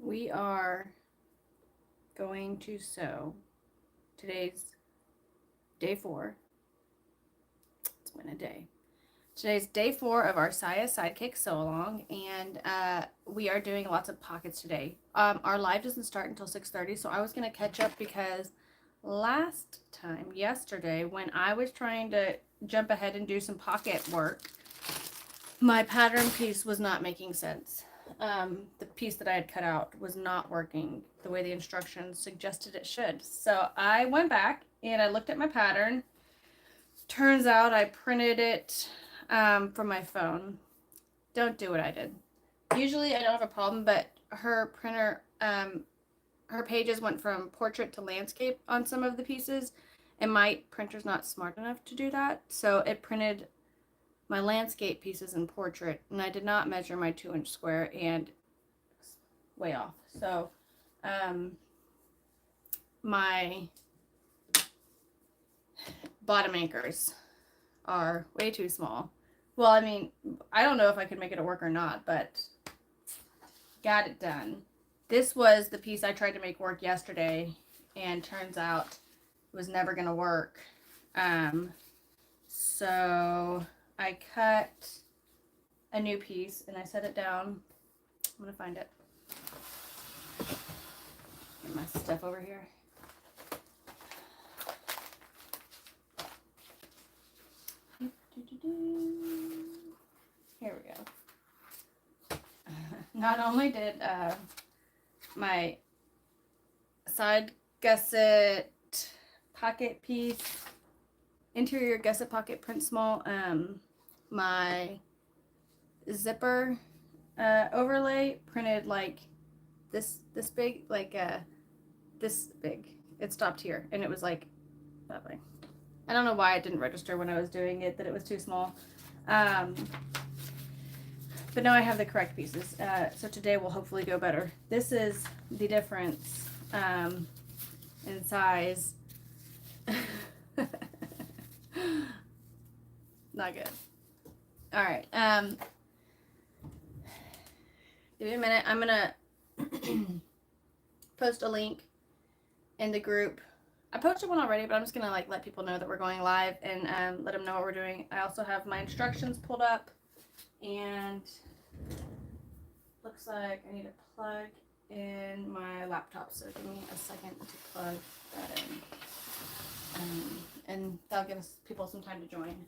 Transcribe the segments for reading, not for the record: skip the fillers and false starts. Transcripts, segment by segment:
We are going to sew. Today's day 4. It's been a day. Today's day 4 of our Siah Sidekick Sewalong, and we are doing lots of pockets today. Our live doesn't start until 6:30, so I was going to catch up because yesterday, when I was trying to jump ahead and do some pocket work, my pattern piece was not making sense. The piece that I had cut out was not working the way the instructions suggested it should. So I went back and I looked at my pattern. Turns out I printed it from my phone. Don't do what I did. Usually I don't have a problem, but her printer, her pages went from portrait to landscape on some of the pieces, and my printer's not smart enough to do that. So it printed my landscape pieces in portrait, and I did not measure my 2-inch square, and way off. So my bottom anchors are way too small. Well, I mean, I don't know if I could make it work or not, but got it done. This was the piece I tried to make work yesterday, and turns out it was never going to work. So I cut a new piece and I set it down. I'm going to find it. Get my stuff over here. Here we go. Not only did my side gusset pocket piece, interior gusset pocket print small, my zipper overlay printed like this big, like this big. It stopped here, and it was like that way. I don't know why it didn't register when I was doing it that it was too small. But now I have the correct pieces. So today will hopefully go better. This is the difference in size. Not good. All right. Give me a minute. I'm gonna post a link in the group. I posted one already, but I'm just gonna let people know that we're going live and let them know what we're doing. I also have my instructions pulled up, and looks like I need to plug in my laptop. So give me a second to plug that in, and that'll give us people some time to join.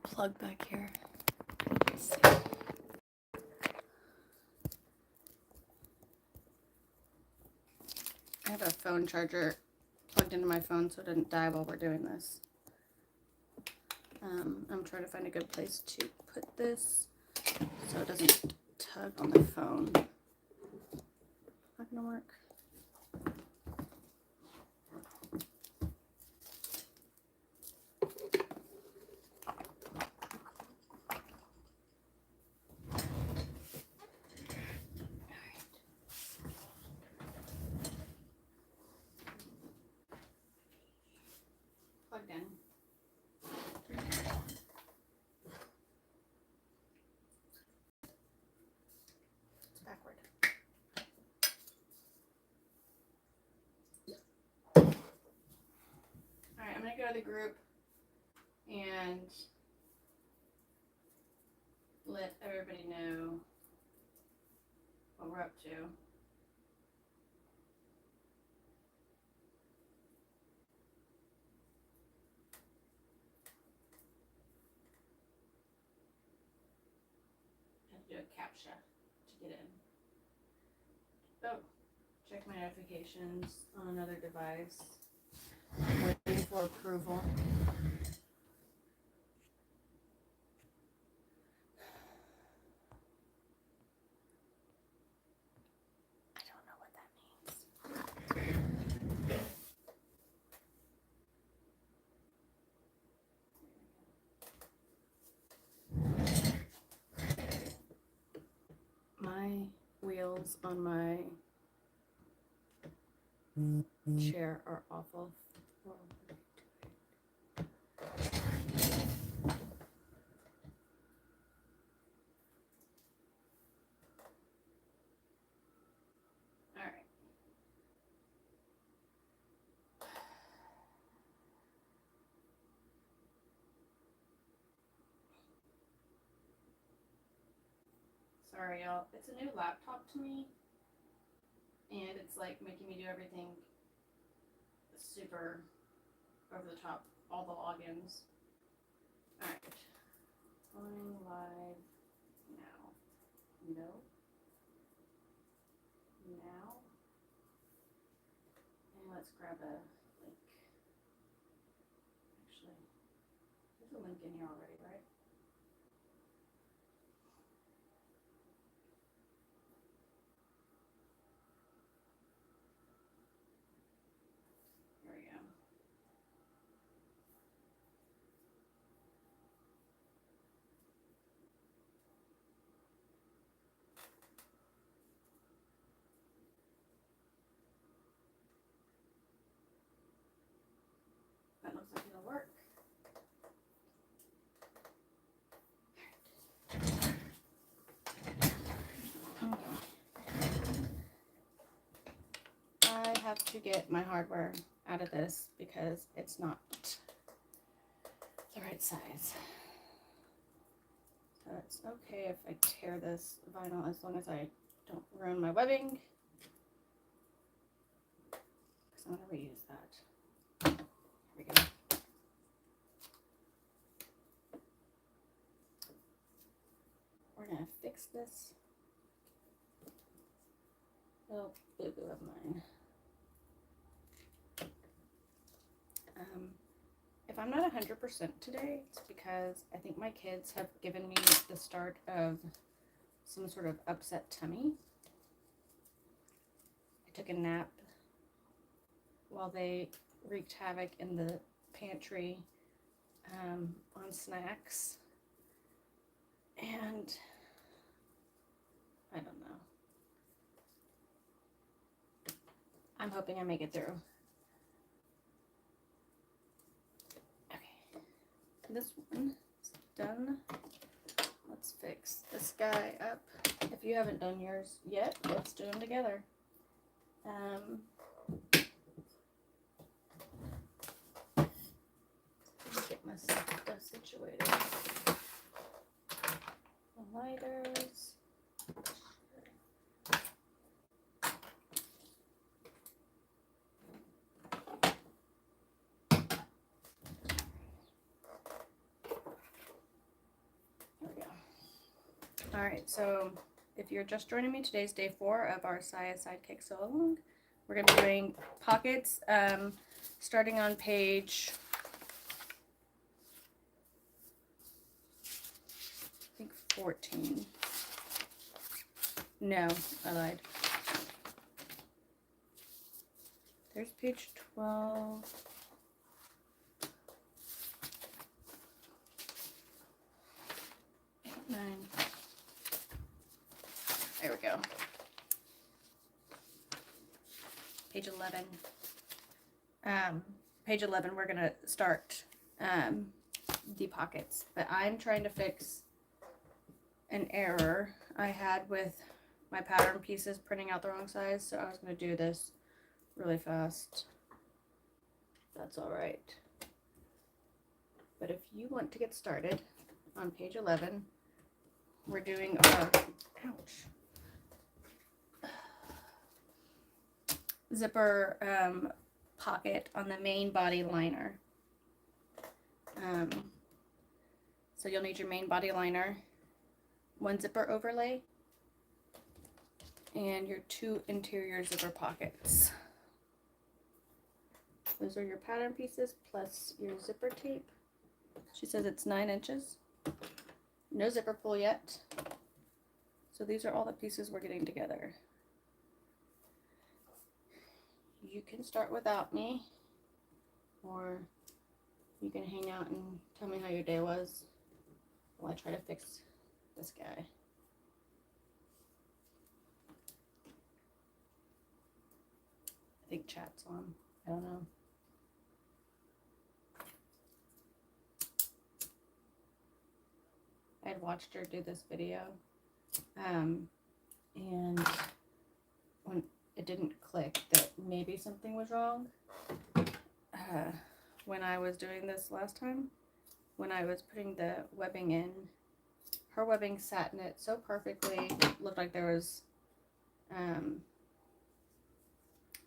Plug back here. Let's see. I have a phone charger plugged into my phone so it doesn't die while we're doing this. I'm trying to find a good place to put this so it doesn't tug on the phone. Not gonna work. Plugged in. It's backward. Alright, I'm gonna go to the group and let everybody know what we're up to. Do a CAPTCHA to get in. Oh, check my notifications on another device. Waiting for approval. I don't know what My wheels on my chair are awful. Alright. Sorry, y'all. It's a new laptop to me, and it's like making me do everything super over the top, all the logins. Alright. Going live now. No. Now. And let's grab a link. Actually, there's a link in here already, right? Here we go. That looks like it'll work. I have to get my hardware out of this because it's not the right size. So it's okay if I tear this vinyl as long as I don't ruin my webbing, because I'm going to reuse that. Here we go. We're going to fix this little boo-boo of mine. If I'm not 100% today, it's because I think my kids have given me the start of some sort of upset tummy. I took a nap while they wreaked havoc in the pantry on snacks, and I don't know. I'm hoping I make it through. This one is done. Let's fix this guy up. If you haven't done yours yet, let's do them together. Get my stuff situated. The lighters. Alright, so if you're just joining me, today's day 4 of our Siah Sidekick Sewalong. We're going to be doing pockets, starting on page, I think 14. No, I lied. There's page 12. There we go. Page 11. Page 11, we're going to start the pockets. But I'm trying to fix an error I had with my pattern pieces printing out the wrong size. So I was going to do this really fast. That's all right. But if you want to get started on page 11, we're doing our, ouch, zipper pocket on the main body liner. So you'll need your main body liner, 1 zipper overlay, and your 2 interior zipper pockets. Those are your pattern pieces plus your zipper tape. She says it's 9 inches. No zipper pull yet. So these are all the pieces we're getting together. You can start without me, or you can hang out and tell me how your day was while I try to fix this guy. think chat's on. I don't know. I had watched her do this video, and when it didn't click that maybe something was wrong, when I was doing this last time, when I was putting the webbing in, her webbing sat in it so perfectly, it looked like there was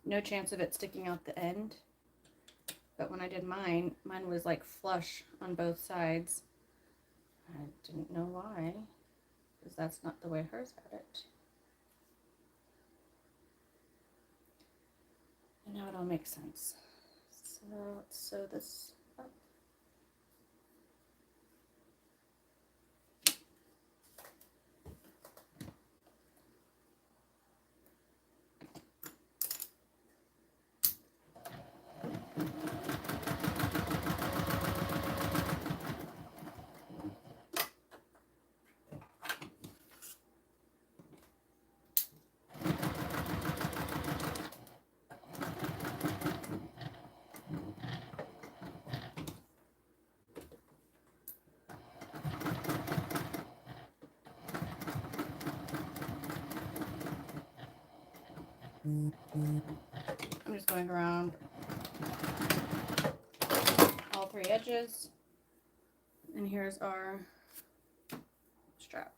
no chance of it sticking out the end. But when I did mine was like flush on both sides. I didn't know why, because that's not the way hers had it. And now it all makes sense. So let's sew this up. I'm just going around all three edges, and here's our strap.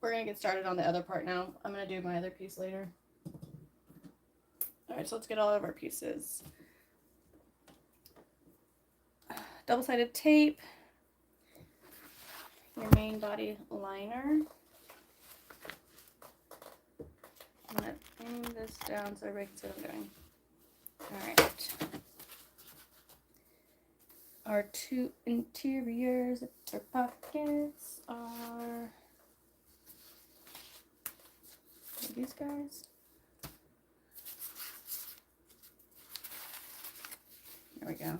We're gonna get started on the other part now. I'm gonna do my other piece later. All right, so let's get all of our pieces. Double-sided tape, your main body liner. I'm going to aim this down so everybody can see what I'm doing. Alright. Our two interior zipper pockets are these guys. There we go.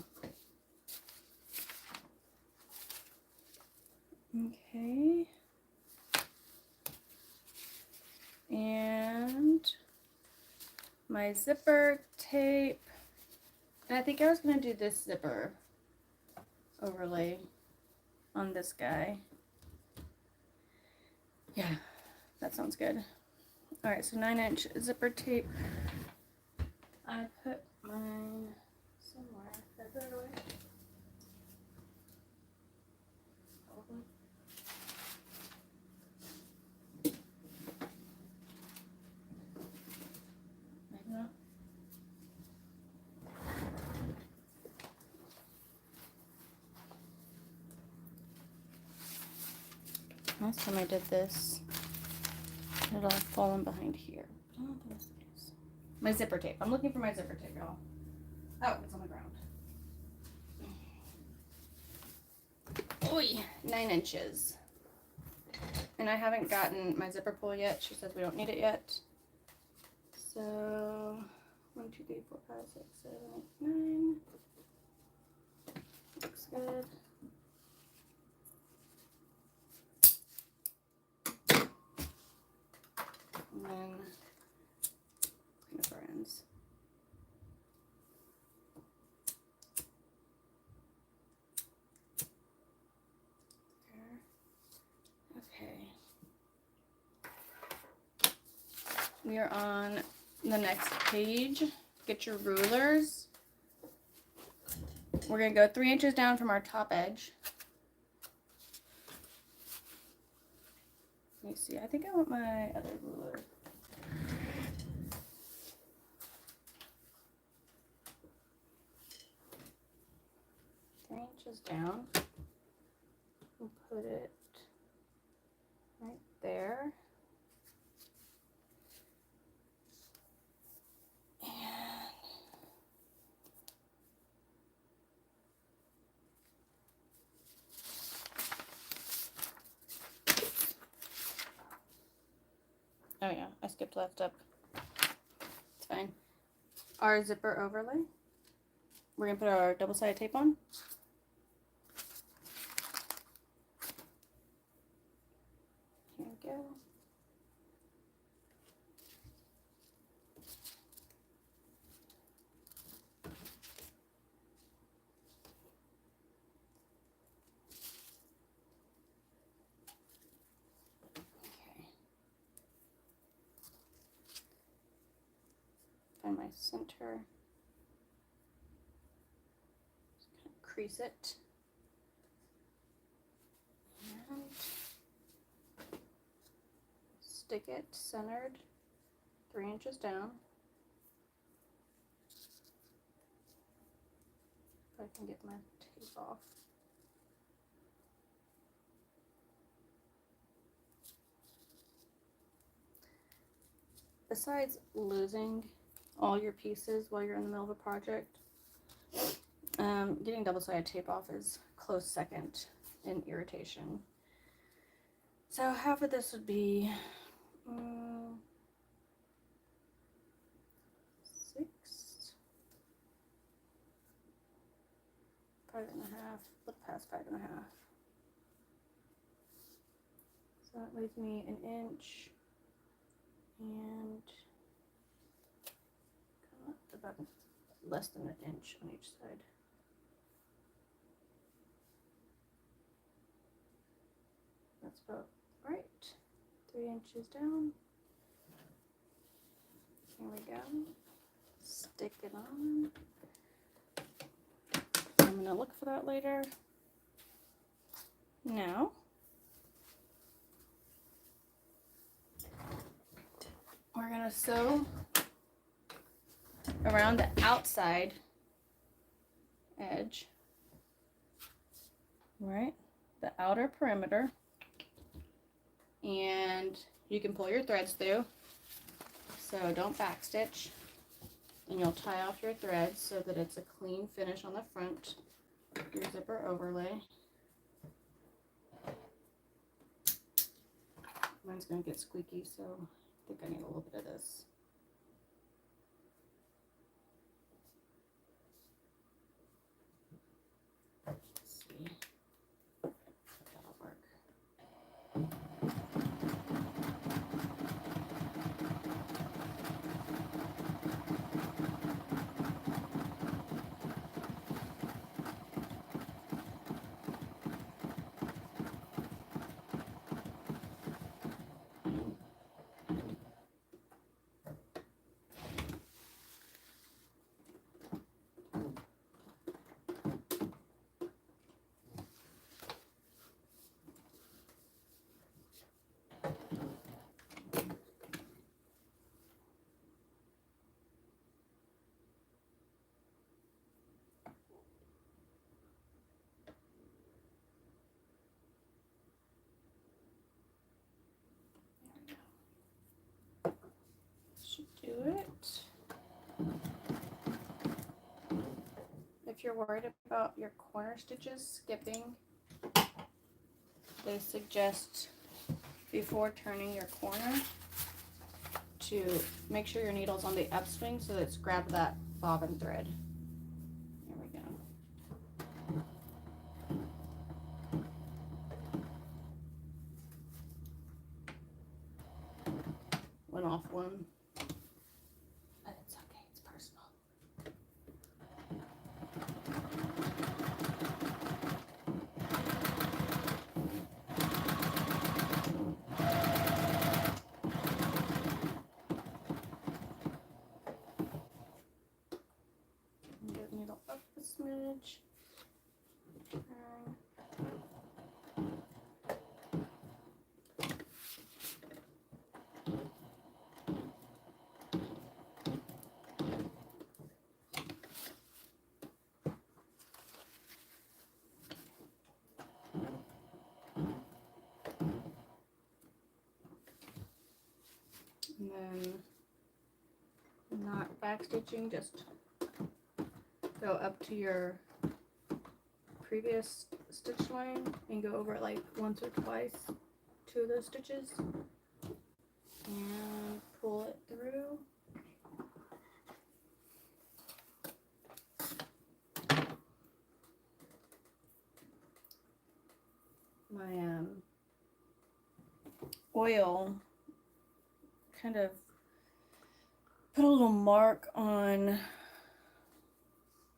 Okay. And my zipper tape. And I think I was going to do this zipper overlay on this guy. Yeah, that sounds good. Alright, so 9-inch zipper tape. I put mine somewhere. Did I put it away? Probably. No. Last time I did this, it all fallen behind here. I don't think that's the case. My zipper tape. I'm looking for my zipper tape, y'all. Oh, it's on the ground. Oi, 9 inches. And I haven't gotten my zipper pull yet. She says we don't need it yet. So 1, 2, 3, 4, 5, 6, 7, 8, 9. Looks good. And then kind of our ends. There. Okay. We are on the next page. Get your rulers. We're going to go 3 inches down from our top edge. Let me see. I think I want my other ruler. Down. We'll put it right there. And oh yeah, I skipped that step. It's fine. Our zipper overlay. We're gonna put our double-sided tape on. Here we go. find my center. Just kind of crease it. And stick it centered 3 inches down. If I can get my tape off. Besides losing all your pieces while you're in the middle of a project, getting double-sided tape off is close second in irritation. So half of this would be 6, 5.5, a little past 5.5. So that leaves me 1 inch and about less than 1 inch on each side. That's about right. 3 inches down. Here we go. Stick it on. I'm going to look for that later. Now, we're going to sew around the outside edge, right? The outer perimeter. And you can pull your threads through, so don't backstitch, and you'll tie off your threads so that it's a clean finish on the front, your zipper overlay. Mine's going to get squeaky, so I think I need a little bit of this. Let's see if that'll work. Do it. If you're worried about your corner stitches skipping, they suggest before turning your corner to make sure your needle's on the upswing so that it's grabbed that bobbin thread. There we go. Went off one. Needle up a smidge. And then not backstitching, just go up to your previous stitch line and go over it like once or twice, 2 of those stitches, and pull it through. My oil kind of put a little mark on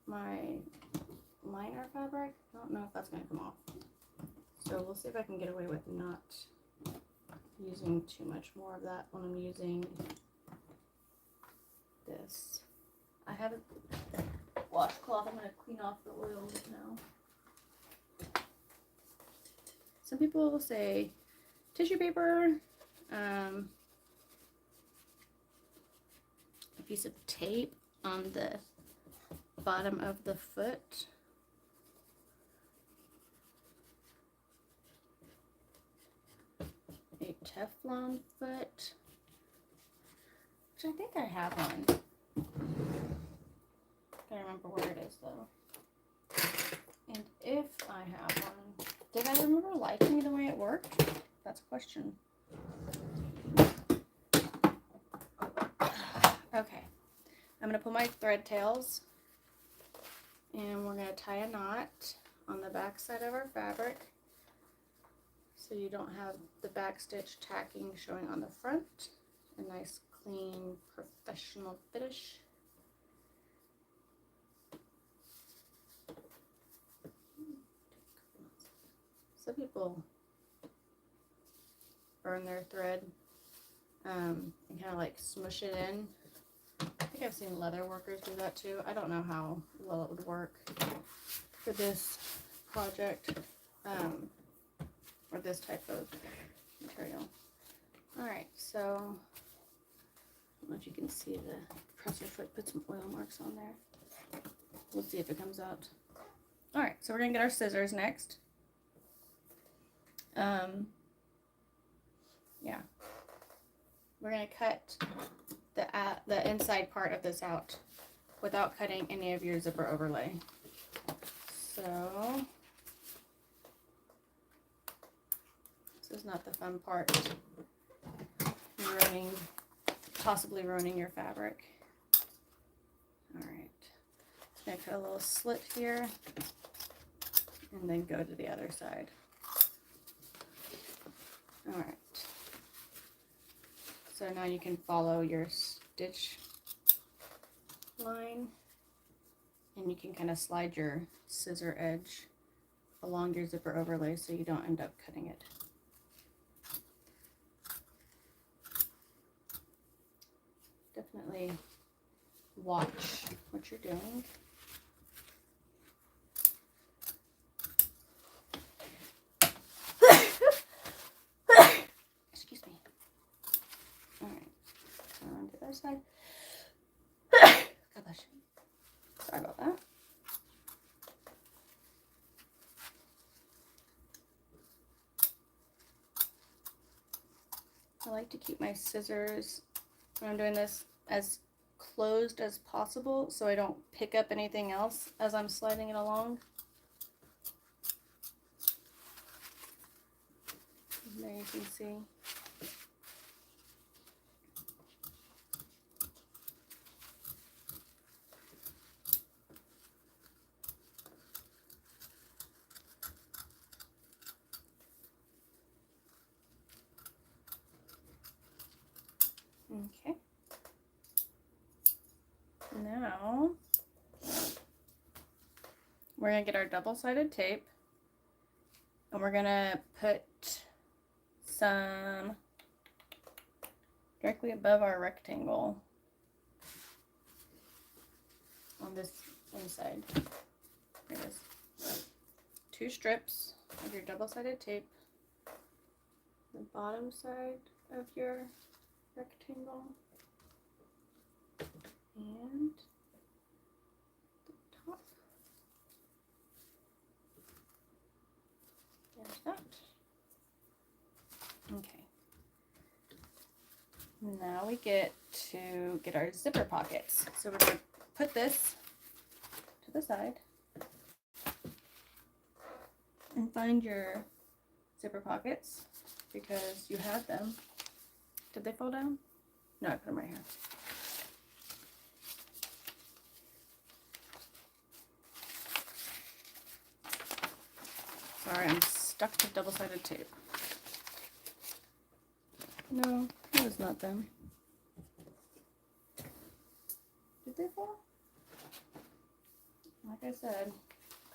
my liner fabric. I don't know if that's going to come off. So we'll see if I can get away with not using too much more of that when I'm using this. have a washcloth. I'm going to clean off the oil now. Some people will say tissue paper, a piece of tape on the bottom of the foot. A Teflon foot, which I think I have one. Can't remember where it is though. And if I have one, did I remember liking the way it worked? That's a question. Okay, I'm gonna pull my thread tails and we're gonna tie a knot on the back side of our fabric so you don't have the back stitch tacking showing on the front. A nice, clean, professional finish. Some people burn their thread and kind of like smush it in. I think I've seen leather workers do that too. I don't know how well it would work for this project or this type of material. Alright, so I don't know if you can see the presser foot, put some oil marks on there. We'll see if it comes out. Alright, so we're going to get our scissors next. Yeah. We're going to cut the inside part of this out without cutting any of your zipper overlay. So this is not the fun part. Possibly ruining your fabric. Alright. Just going to cut a little slit here and then go to the other side. Alright. So now you can follow your stitch line and you can kind of slide your scissor edge along your zipper overlay so you don't end up cutting it. Definitely watch what you're doing. Excuse me. Alright, on the other side. God bless you. Sorry about that. I like to keep my scissors when I'm doing this as closed as possible so I don't pick up anything else as I'm sliding it along. And there you can see. Okay. Now we're going to get our double-sided tape and we're going to put some directly above our rectangle on this inside. Here it is. 2 strips of your double-sided tape, the bottom side of your rectangle, and the top. There's that. Okay. Now we get to get our zipper pockets. So we're going to put this to the side and find your zipper pockets because you have them. Did they fall down? No, I put them right here. Sorry, I'm stuck to double-sided tape. No, it was not them. Did they fall? Like I said,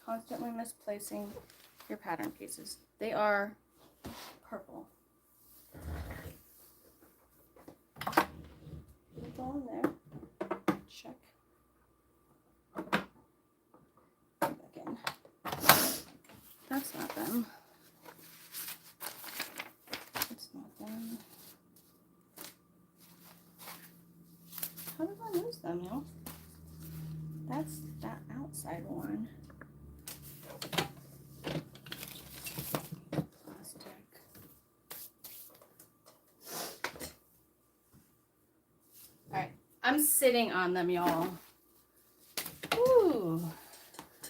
constantly misplacing your pattern pieces. They are purple. It's all in there. Check. that's that outside one. Plastic. Alright, I'm sitting on them, y'all. Ooh,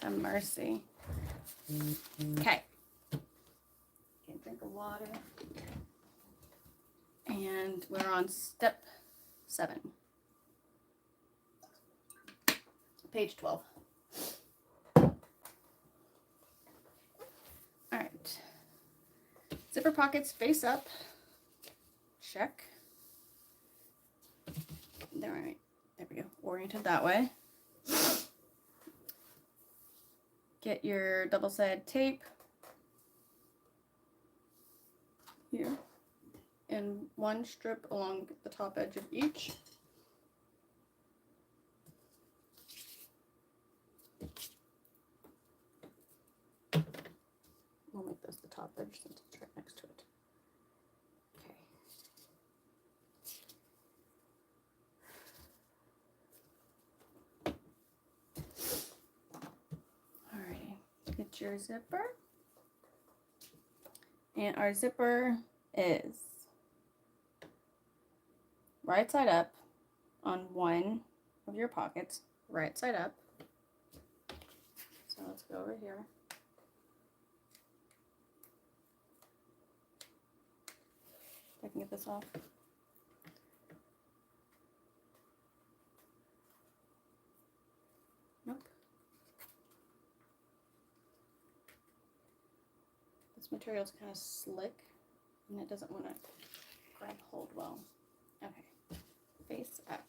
have mercy. Okay. Get a drink of water. And we're on step 7. Page 12. Alright. Zipper pockets face up. Check. There we go. Oriented that way. Get your double-sided tape here and one strip along the top edge of each. We'll make this the top edge since it's right next to it. Okay. Alrighty, get your zipper. And our zipper is right side up on one of your pockets, right side up. So let's go over here. If I can get this off. Nope. This material is kind of slick and it doesn't want to grab hold well. Okay, face up.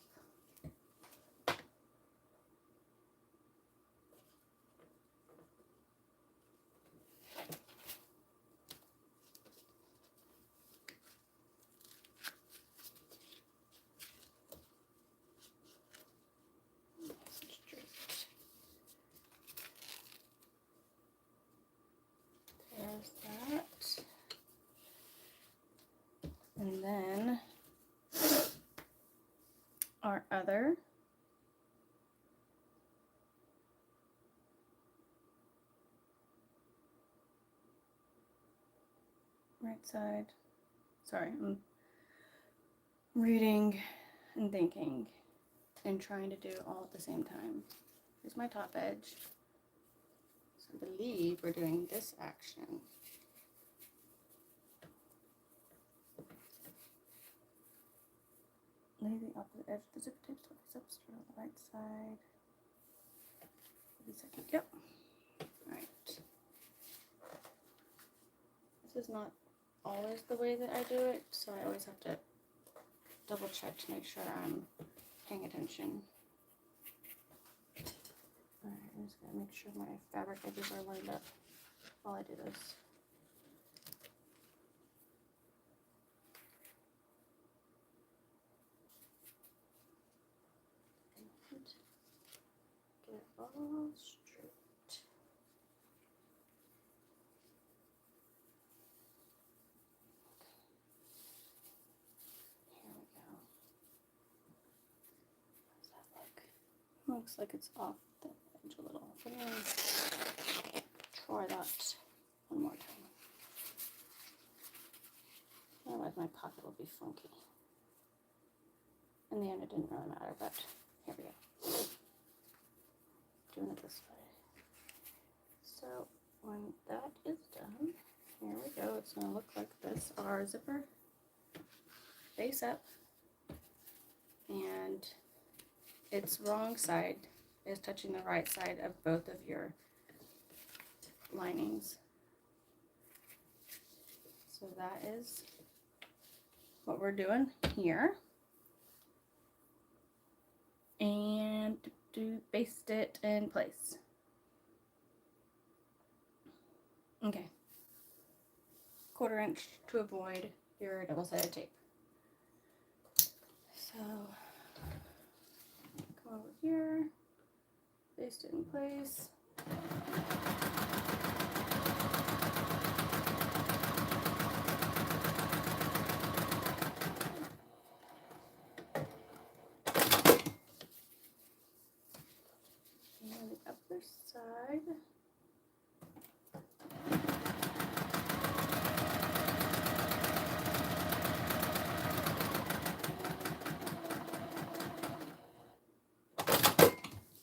And then our other right side. Sorry, I'm reading and thinking and trying to do all at the same time. Here's my top edge. So I believe we're doing this action. Lay the opposite edge of the zip tape so it's up straight on the right side. Yep. Alright. This is not always the way that I do it, so I always have to double check to make sure I'm paying attention. Alright, I'm just gonna make sure my fabric edges are lined up while I do this. Get it all straight. Here we go. How does that look? Looks like it's off the edge a little. Let me try that one more time. Otherwise my pocket will be funky. In the end it didn't really matter, but here we go. Doing it this way. So when that is done, here we go. It's going to look like this. Our zipper face up, and its wrong side is touching the right side of both of your linings. So that is what we're doing here. And baste it in place. Okay. 1/4 inch to avoid your double-sided tape. So come over here, baste it in place. side.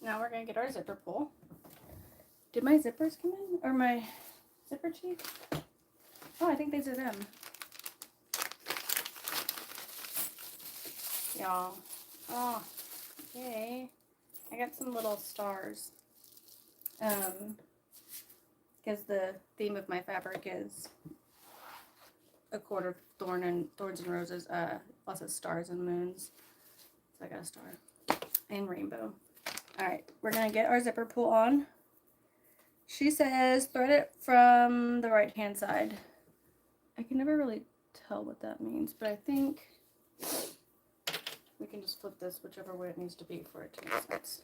Now we're going to get our zipper pull. Did my zippers come in? Or my zipper cheek? Oh, I think these are them. Y'all. Oh, yay. I got some little stars. Because the theme of my fabric is a cord of thorns and roses, lots of stars and moons. So I got a star and rainbow. All right, we're gonna get our zipper pull on. She says thread it from the right hand side. I can never really tell what that means, but I think we can just flip this whichever way it needs to be for it to make sense.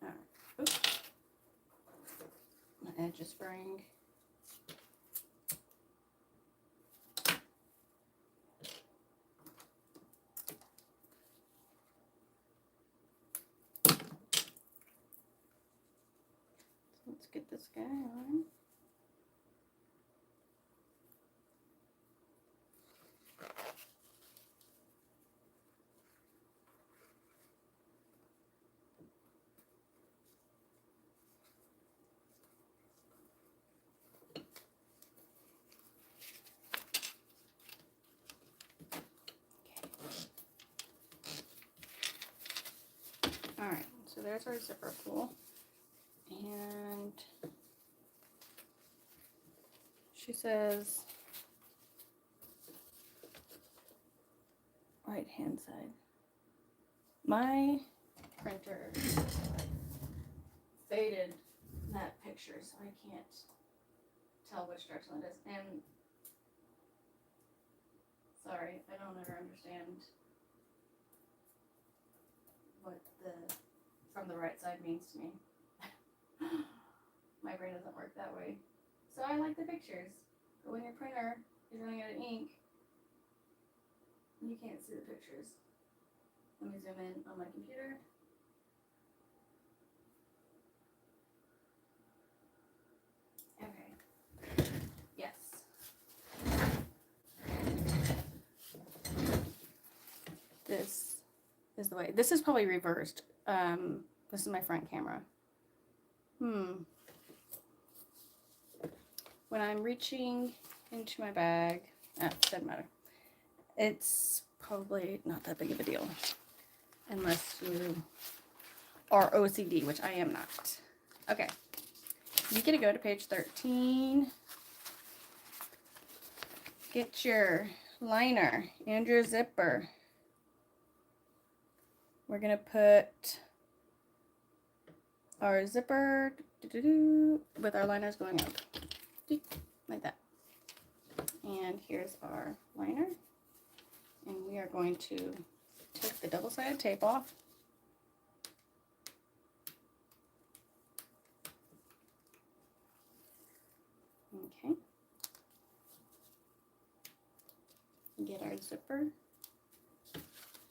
All right. Oops. My edge is fraying. Let's get this guy on. All right, so there's our zipper pull, and she says right hand side. My printer faded that picture, so I can't tell which direction it is. And sorry, I don't ever understand what the from the right side means to me. My brain doesn't work that way. So I like the pictures, but when your printer is running out of ink, you can't see the pictures. Let me zoom in on my computer. Okay. Yes. This is the way. This is probably reversed. This is my front camera. When I'm reaching into my bag, doesn't matter. It's probably not that big of a deal. Unless you are OCD, which I am not. Okay. You get to go to page 13. Get your liner and your zipper. We're going to put our zipper with our liners going up. Like that. And here's our liner. And we are going to take the double-sided tape off. Okay. Get our zipper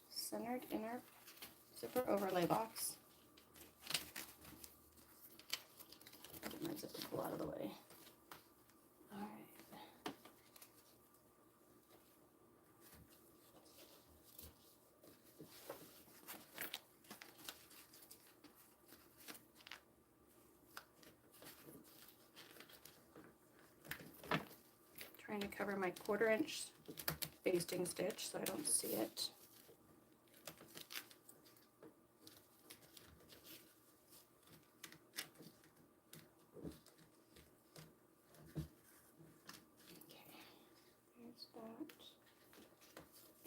centered in our zipper overlay box. Get my zipper pull out of the way. All right. Trying to cover my 1/4 inch basting stitch so I don't see it.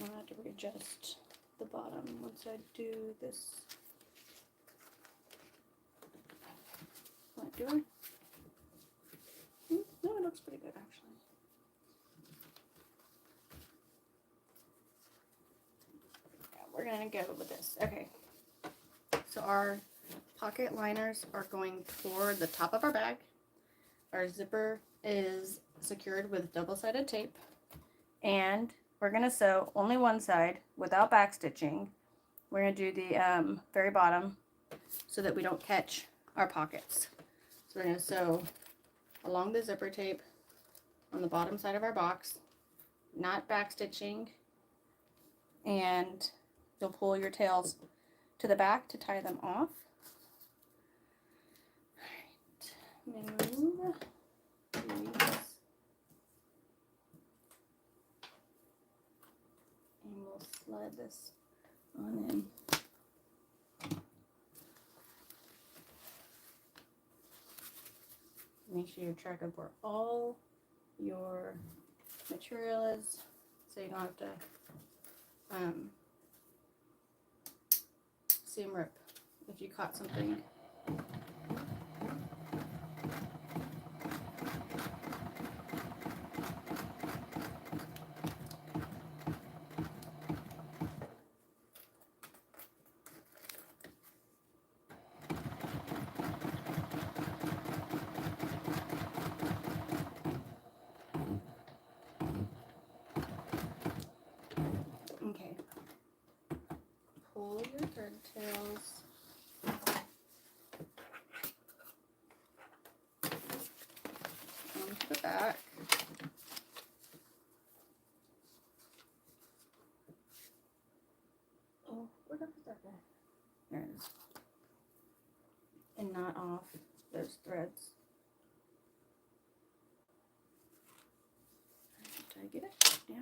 I'll have to readjust the bottom once I do this. What do I? No, it looks pretty good actually. Yeah, we're gonna go with this. Okay. So our pocket liners are going toward the top of our bag. Our zipper is secured with double-sided tape, and we're going to sew only one side without back stitching. We're going to do the very bottom so that we don't catch our pockets. So we're going to sew along the zipper tape on the bottom side of our box, not back stitching, and you'll pull your tails to the back to tie them off. All right, move these, and we'll slide this on in. Make sure you track of where all your material is, so you don't have to seam rip if you caught something. Okay, pull your thread tails onto the back. Oh, where did I put that guy? There it is. And knot off those threads. Did I get it? Yep.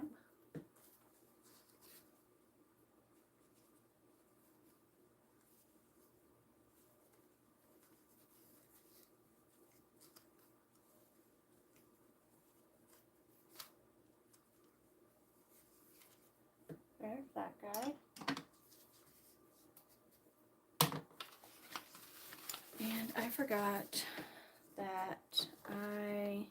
There's that guy. And I forgot that I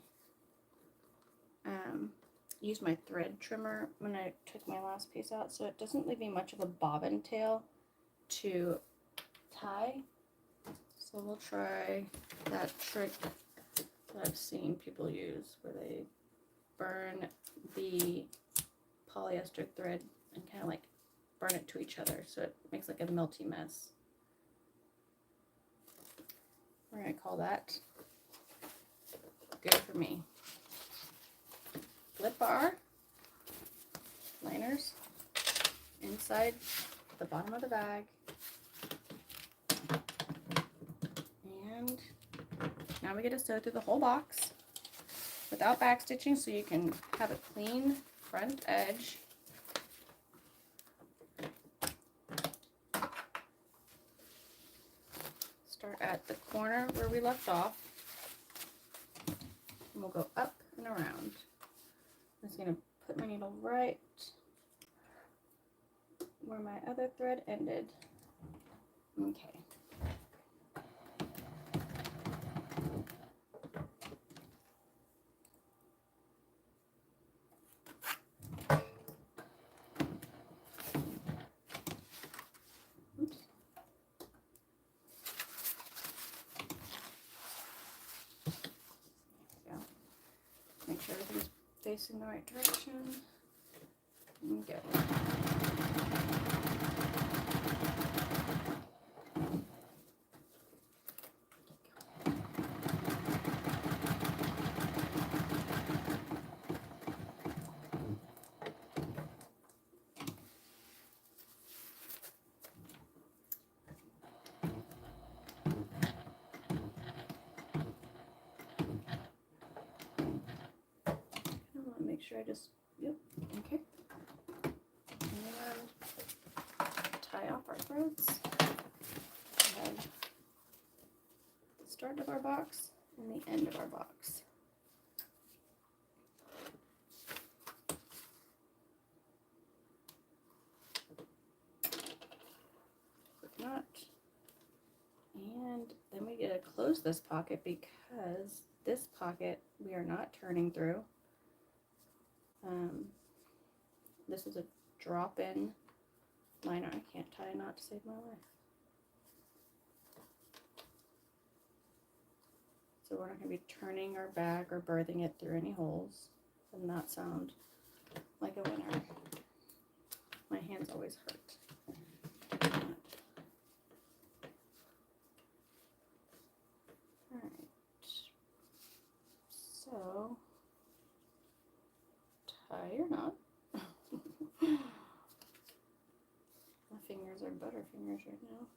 used my thread trimmer when I took my last piece out, so it doesn't leave me much of a bobbin tail to tie. So we'll try that trick that I've seen people use, where they burn the polyester thread and kind of like burn it to each other, so it makes like a melty mess. We're going to call that good for me. Flip our liners inside the bottom of the bag, and now we get to sew through the whole box without back stitching, so you can have a clean front edge. Start at the corner where we left off, and we'll go up and around. I'm just going to put my needle right where my other thread ended. Okay. Oops. There we go. Make sure everything's facing the right direction. And go. Make sure I just, yep, okay. And tie off our threads. We have the start of our box and the end of our box. Quick knot. And then we get to close this pocket, because this pocket we are not turning through. This is a drop-in liner. I can't tie a knot to save my life. So we're not going to be turning our bag or birthing it through any holes. Does not sound like a winner. My hands always hurt. So tie your knot. My fingers are butterfingers right now.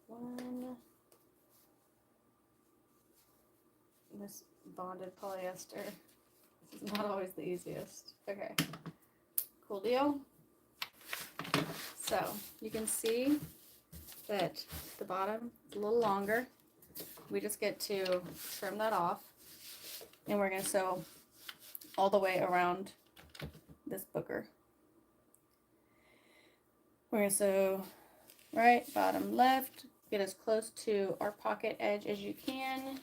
One. This bonded polyester. This is not always the easiest. Okay. Cool deal. So you can see that the bottom is a little longer. We just get to trim that off, and we're going to sew all the way around this booger. We're going to sew right, bottom, left. Get as close to our pocket edge as you can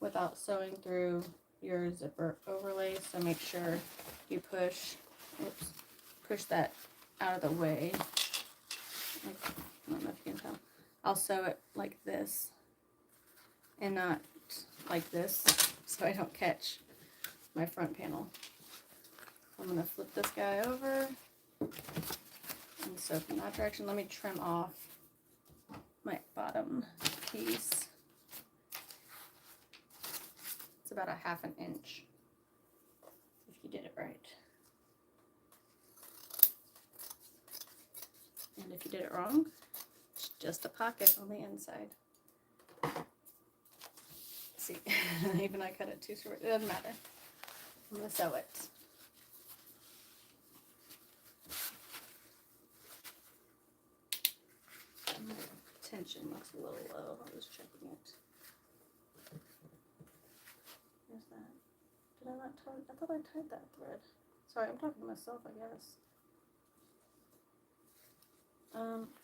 without sewing through your zipper overlay. So make sure you push that out of the way. I don't know if you can tell. I'll sew it like this and not like this so I don't catch my front panel. I'm going to flip this guy over and sew from that direction. Let me trim off my bottom piece. It's about a ½ inch if you did it right. And if you did it wrong, it's just a pocket on the inside. See, even I cut it too short. It doesn't matter. I'm going to sew it. Tension looks a little low. I was checking it. There's that. Did I not tie? I thought I tied that thread. Sorry, I'm talking to myself, I guess.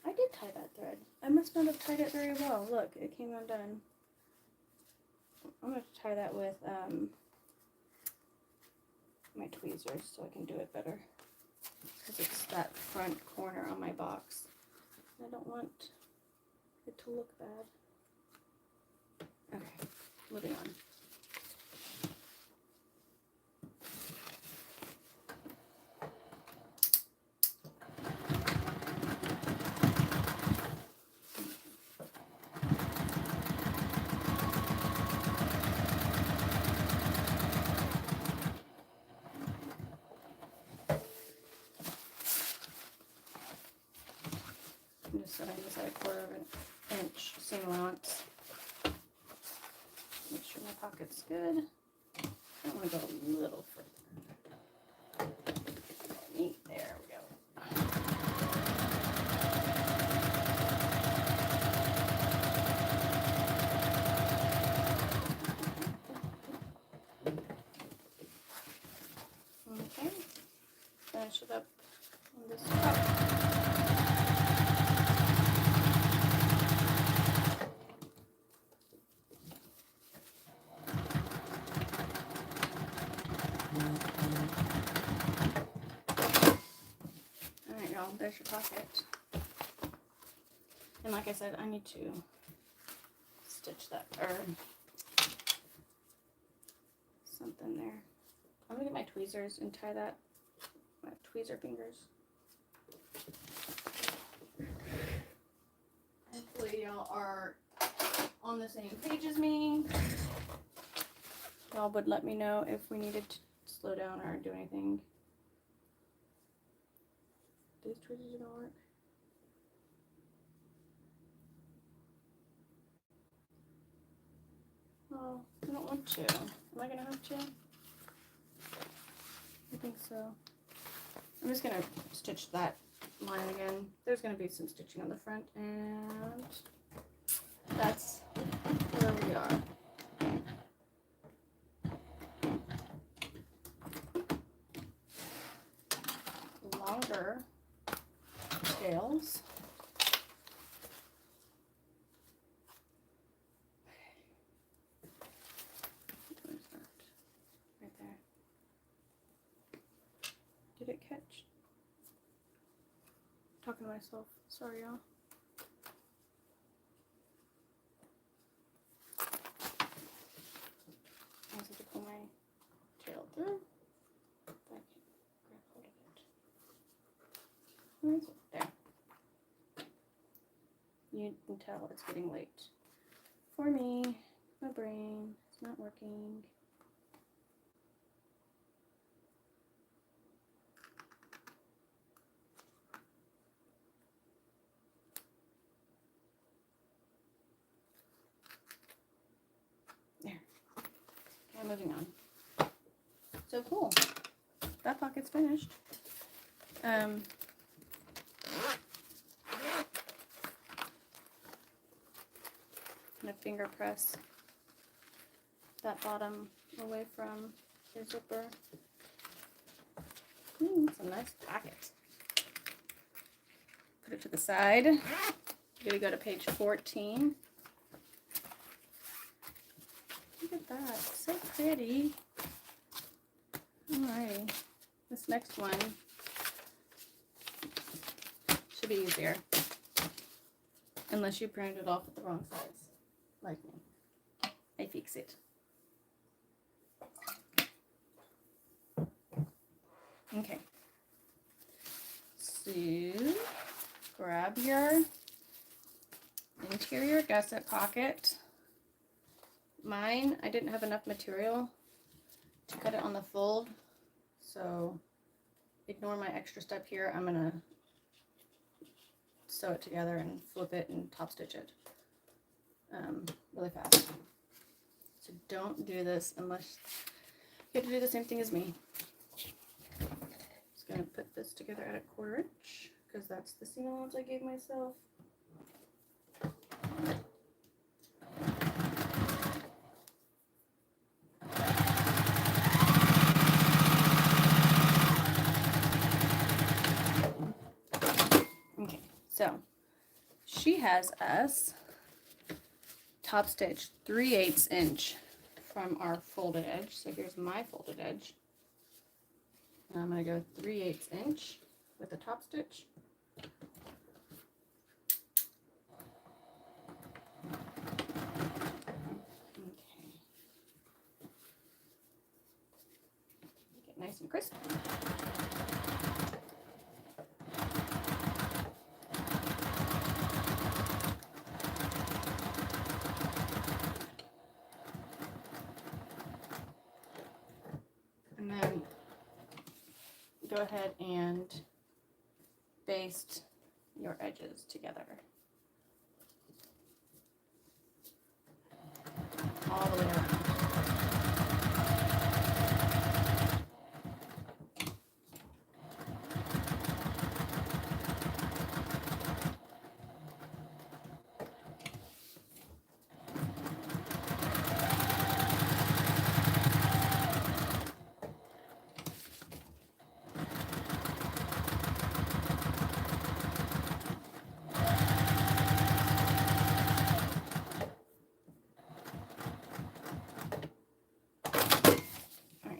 I did tie that thread. I must not have tied it very well. Look, it came undone. I'm going to tie that with my tweezers so I can do it better. Because it's that front corner on my box. I don't want it to look bad. Okay, moving on. I'm just setting this at a ¼ inch seam allowance. Make sure my pocket's good. I want to go a little further. Neat, there we go. Okay, finish it up on this top. Alright, y'all, there's your pocket. And like I said, I need to stitch that, or something there. I'm gonna get my tweezers and tie that, my tweezer fingers. Hopefully y'all are on the same page as me. Y'all would let me know if we needed to slow down or do anything. These tweezers are gonna work. Oh, I don't want to. Am I gonna have to? I think so. I'm just gonna stitch that line again. There's gonna be some stitching on the front, and that's where we are. Longer tails. Where's that? Right there. Did it catch? Talking to myself. Sorry, y'all. I just have to pull my tail through. If I can grab hold of it. Where is it? There. You can tell it's getting late for me. My brain is not working. There. Okay, moving on. So cool. That pocket's finished. I'm gonna finger press that bottom away from your zipper. It's a nice packet. Put it to the side. You're gonna go to page 14. Look at that, so pretty. Alrighty, this next one should be easier. Unless you printed it off at the wrong size, like me. I fix it. Okay. So, grab your interior gusset pocket. Mine, I didn't have enough material to cut it on the fold, so ignore my extra step here. I'm gonna sew it together and flip it and top stitch it really fast. So don't do this unless you have to do the same thing as me. Just gonna put this together at 1/4 inch because that's the seam allowance I gave myself. Okay, so she has us top stitch 3/8 inch from our folded edge. So here's my folded edge. And I'm going to go 3/8 inch with a top stitch. Okay. Get nice and crisp. And then go ahead and baste your edges together all the way around.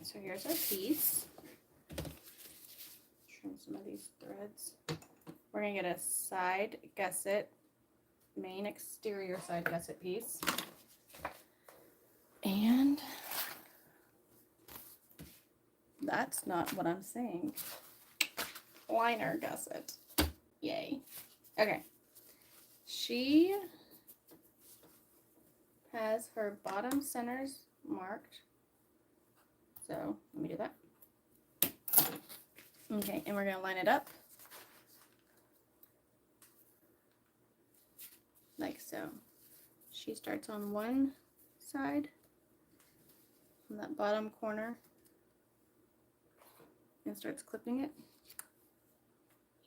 So here's our piece. Trim some of these threads. We're going to get a side gusset, main exterior side gusset piece. And that's not what I'm saying. Liner gusset. Yay. Okay. She has her bottom centers marked. So let me do that. Okay, and we're going to line it up like so. She starts on one side from that bottom corner and starts clipping it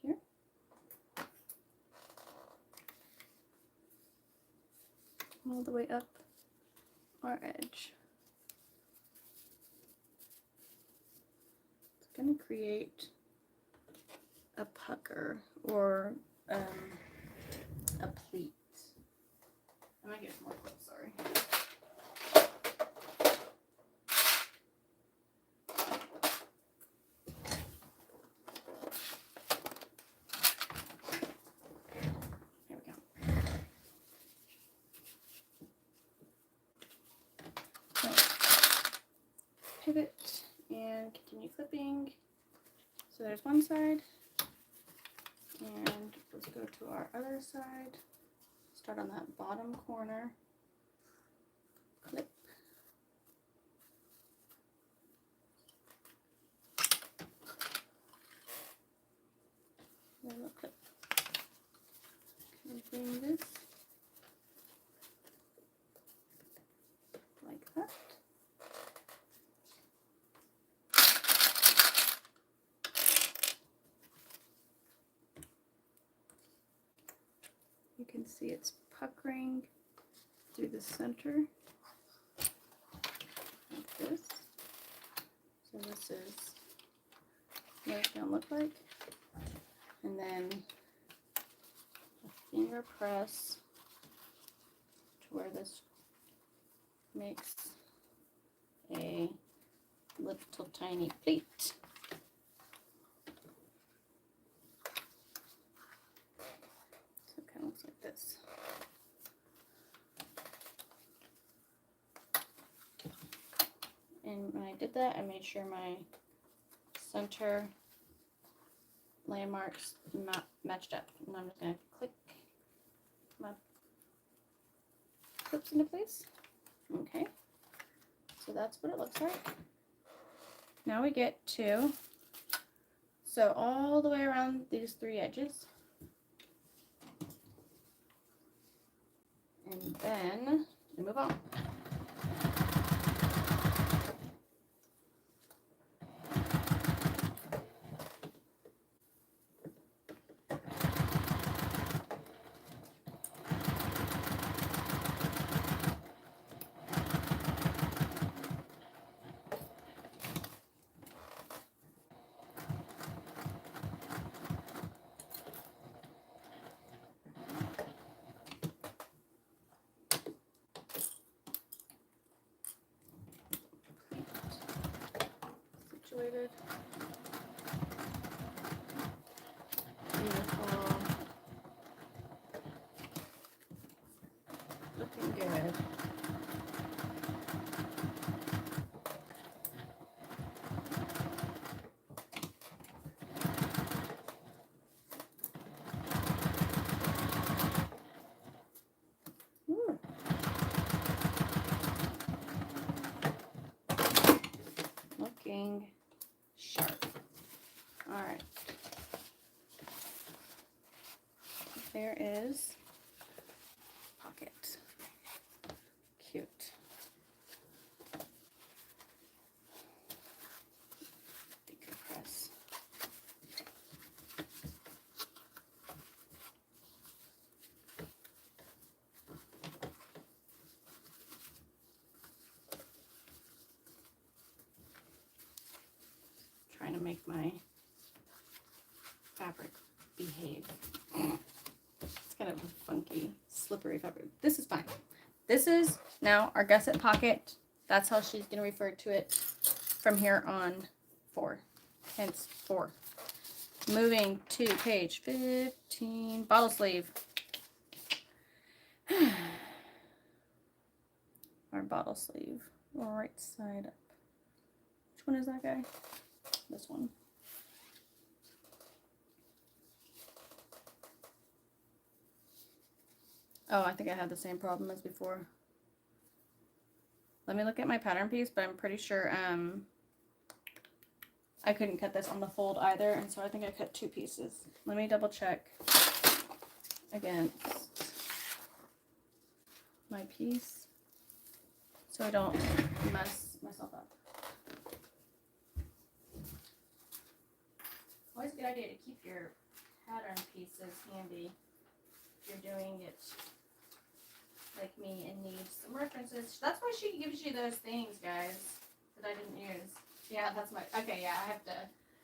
here. All the way up our edge. Going to create a pucker or a pleat. I might get more clips, sorry. Here we go. So, pivot and continue clipping. So there's one side, and let's go to our other side. Start on that bottom corner, little clip. Can I bring this like that? You can see it's puckering through the center like this. So this is what it's going to look like. And then a finger press to where this makes a little tiny pleat. So it kind of looks like this. And when I did that, I made sure my center landmarks matched up. And I'm just going to click my clips into place. Okay, so that's what it looks like. Now we get to sew all the way around these 3 edges. And then we move on. Situated. Beautiful. Looking good. Ooh. Looking sharp. All right. There is pocket. Cute. Decompress. Trying to make my fabric behave. It's kind of a funky, slippery fabric. This is fine. This is now our gusset pocket. That's how she's going to refer to it from here on 4. Hence 4. Moving to page 15, bottle sleeve. Our bottle sleeve, right side up. Which one is that guy? This one. Oh, I think I had the same problem as before. Let me look at my pattern piece, but I'm pretty sure I couldn't cut this on the fold either, and so I think I cut 2 pieces. Let me double check against my piece so I don't mess myself up. Always a good idea to keep your pattern pieces handy if you're doing it like me and need some references. That's why she gives you those things, guys, that I didn't use. Yeah, that's my, okay, yeah, I have to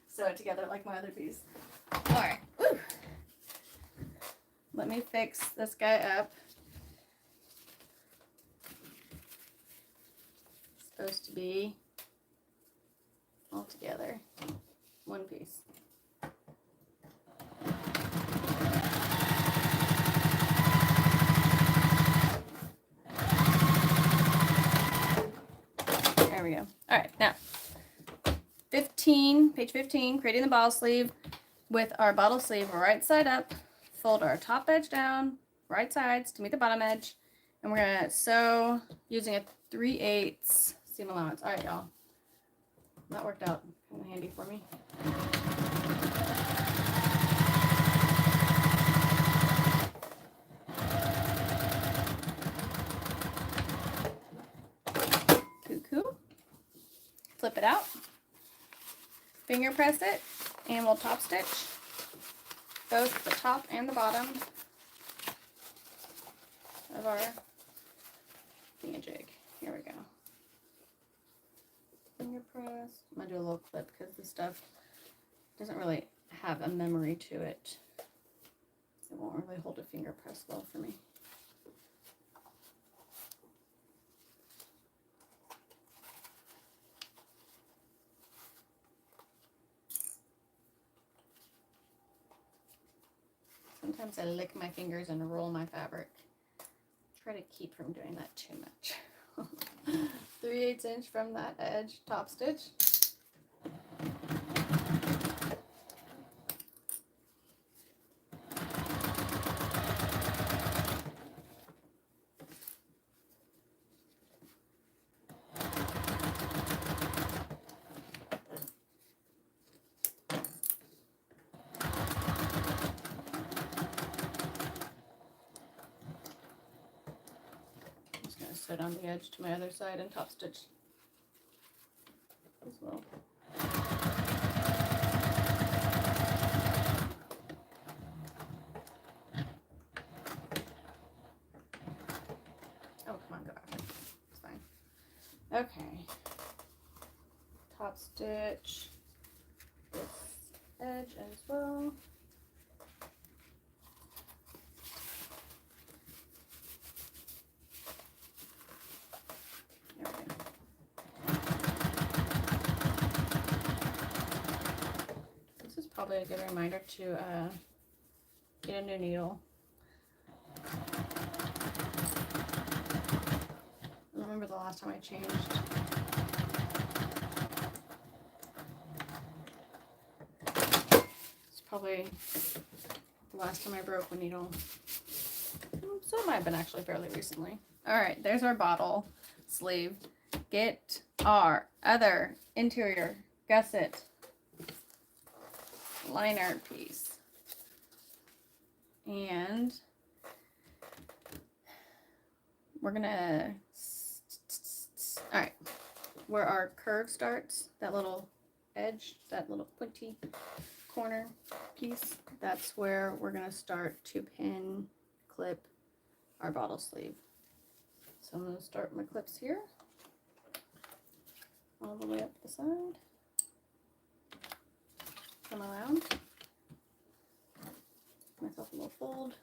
sew it together like my other piece. All right, woo. Let me fix this guy up. It's supposed to be all together, one piece. There we go. All right, now 15, page 15, creating the bottle sleeve with our bottle sleeve right side up. Fold our top edge down, right sides to meet the bottom edge, and we're gonna sew using a 3/8 seam allowance. All right, y'all. That worked out kind of handy for me. flip it out, finger press it, and we'll top stitch both the top and the bottom of our thingamajig. Here we go. Finger press. I'm going to do a little clip because this stuff doesn't really have a memory to it. It won't really hold a finger press well for me. Sometimes I lick my fingers and roll my fabric. Try to keep from doing that too much. 3/8 inch from that edge, top stitch. Sit on the edge to my other side and top stitch as well. Oh, come on, go back. It's fine. Okay. Top stitch this edge as well. Probably a good reminder to get a new needle. I don't remember the last time I changed. It's probably the last time I broke a needle. So it might have been actually fairly recently. Alright, there's our bottle sleeve. Get our other interior gusset liner piece, and we're gonna, all right, where our curve starts, that little edge, that little pointy corner piece, that's where we're gonna start to pin clip our bottle sleeve. So I'm gonna start my clips here all the way up the side. Come around, myself a little fold.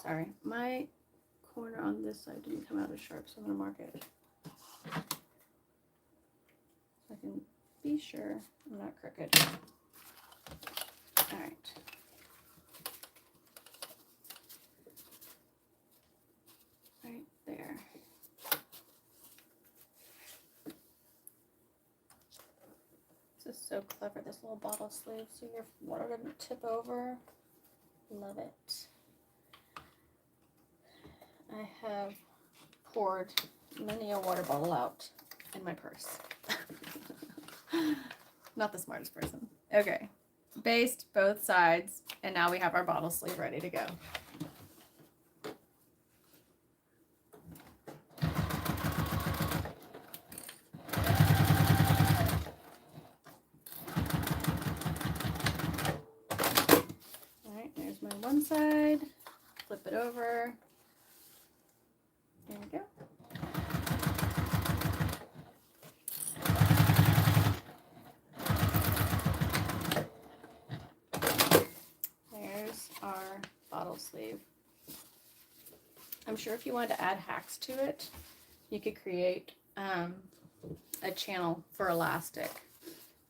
Sorry, my corner on this side didn't come out as sharp, so I'm going to mark it so I can be sure I'm not crooked. All right. Right there. This is so clever, this little bottle sleeve, so your water doesn't tip over. Love it. I have poured many a water bottle out in my purse. Not the smartest person. Okay, basted both sides, and now we have our bottle sleeve ready to go. One side, flip it over, there we go. There's our bottle sleeve. I'm sure if you wanted to add hacks to it, you could create a channel for elastic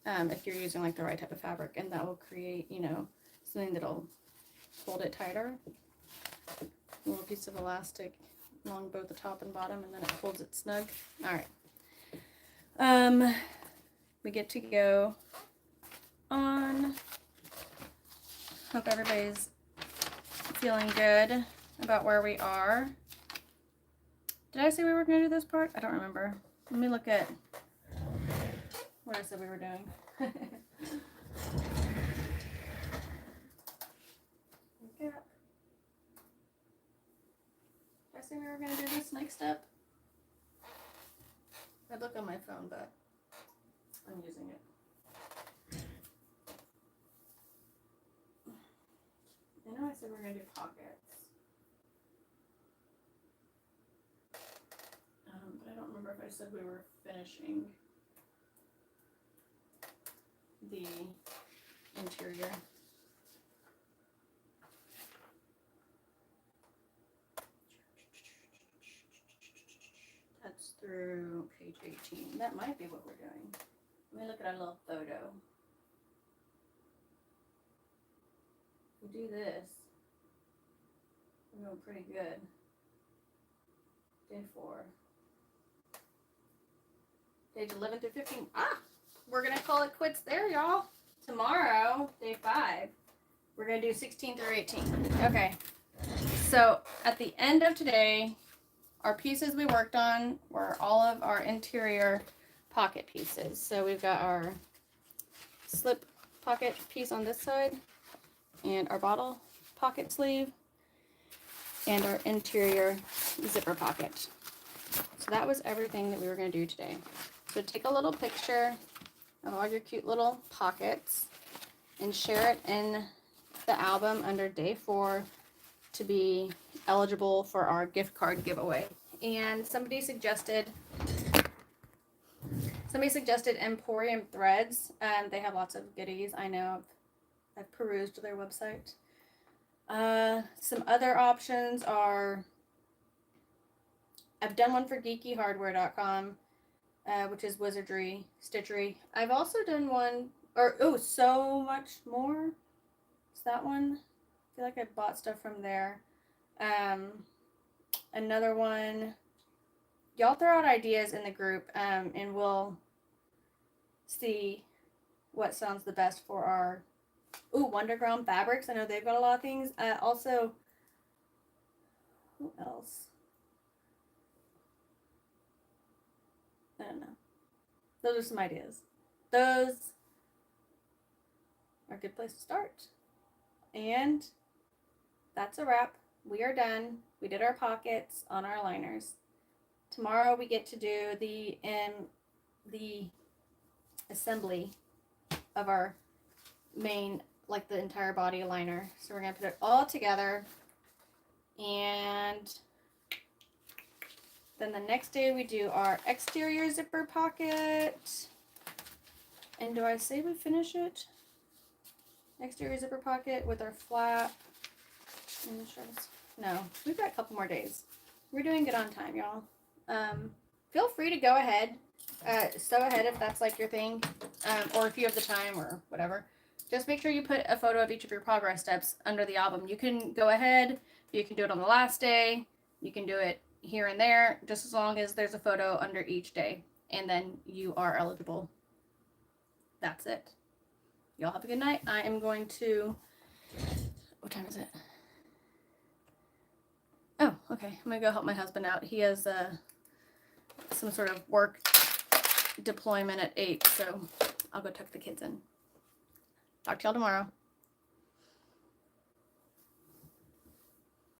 if you're using like the right type of fabric, and that will create, you know, something that'll hold it tighter. A little piece of elastic along both the top and bottom, and then it holds it snug. All right. We get to go on. Hope everybody's feeling good about where we are. Did I say we were going to do this part? I don't remember. Let me look at what I said we were doing. Did I say we were going to do this next step? I I'd look on my phone, but I'm using it. I know I said we're going to do pockets. But I don't remember if I said we were finishing the interior. That's through page 18. That might be what we're doing. Let me look at our little photo. If we do this, we're doing pretty good. Day 4. Page 11 through 15. We're going to call it quits there, y'all. Tomorrow, day 5, we're going to do 16 through 18. Okay. So at the end of today, our pieces we worked on were all of our interior pocket pieces. So we've got our slip pocket piece on this side, and our bottle pocket sleeve, and our interior zipper pocket. So that was everything that we were going to do today. So take a little picture of all your cute little pockets and share it in the album under day 4 to be eligible for our gift card giveaway. And somebody suggested Emporium Threads. They have lots of goodies. I know I've perused their website. Some other options are, I've done one for geekyhardware.com, which is Wizardry, Stitchery. I've also done one, So Much More. Is that one? I feel like I bought stuff from there. Another one. Y'all throw out ideas in the group, and we'll see what sounds the best for our Wonderground Fabrics. I know they've got a lot of things. Also, who else? I don't know. Those are some ideas. Those are a good place to start. And that's a wrap. We are done. We did our pockets on our liners. Tomorrow we get to do the assembly of our main, like the entire body liner. So we're going to put it all together. And then the next day we do our exterior zipper pocket. And do I say we finish it? Exterior zipper pocket with our flap. No, we've got a couple more days. We're doing good on time, y'all. Feel free to go ahead, sew ahead if that's like your thing, or if you have the time or whatever. Just make sure you put a photo of each of your progress steps under the album. You can go ahead, you can do it on the last day, you can do it here and there, just as long as there's a photo under each day, and then you are eligible. That's it. Y'all have a good night. I am going to, what time is it? Oh, okay. I'm going to go help my husband out. He has some sort of work deployment at 8, so I'll go tuck the kids in. Talk to y'all tomorrow.